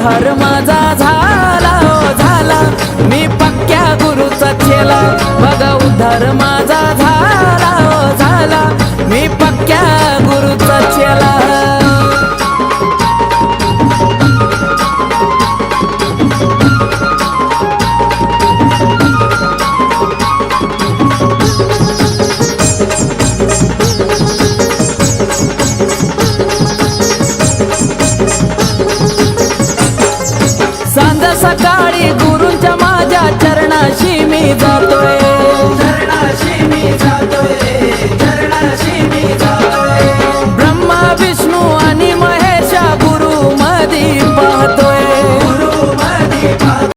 उद्धार माझा झाला हो झाला, मी पक्क्या गुरुचा चेला. बघा उद्धार माझा झाला हो झाला, मी पक्क्या गुरुचा चेला. सांज सकाळी गुरूंच्या माझ्या चरणाशी मी जातोय, चरणाशी मी जातोय, चरणाशी मी जातोय. ब्रह्मा विष्णू आणि महेशा गुरु मधी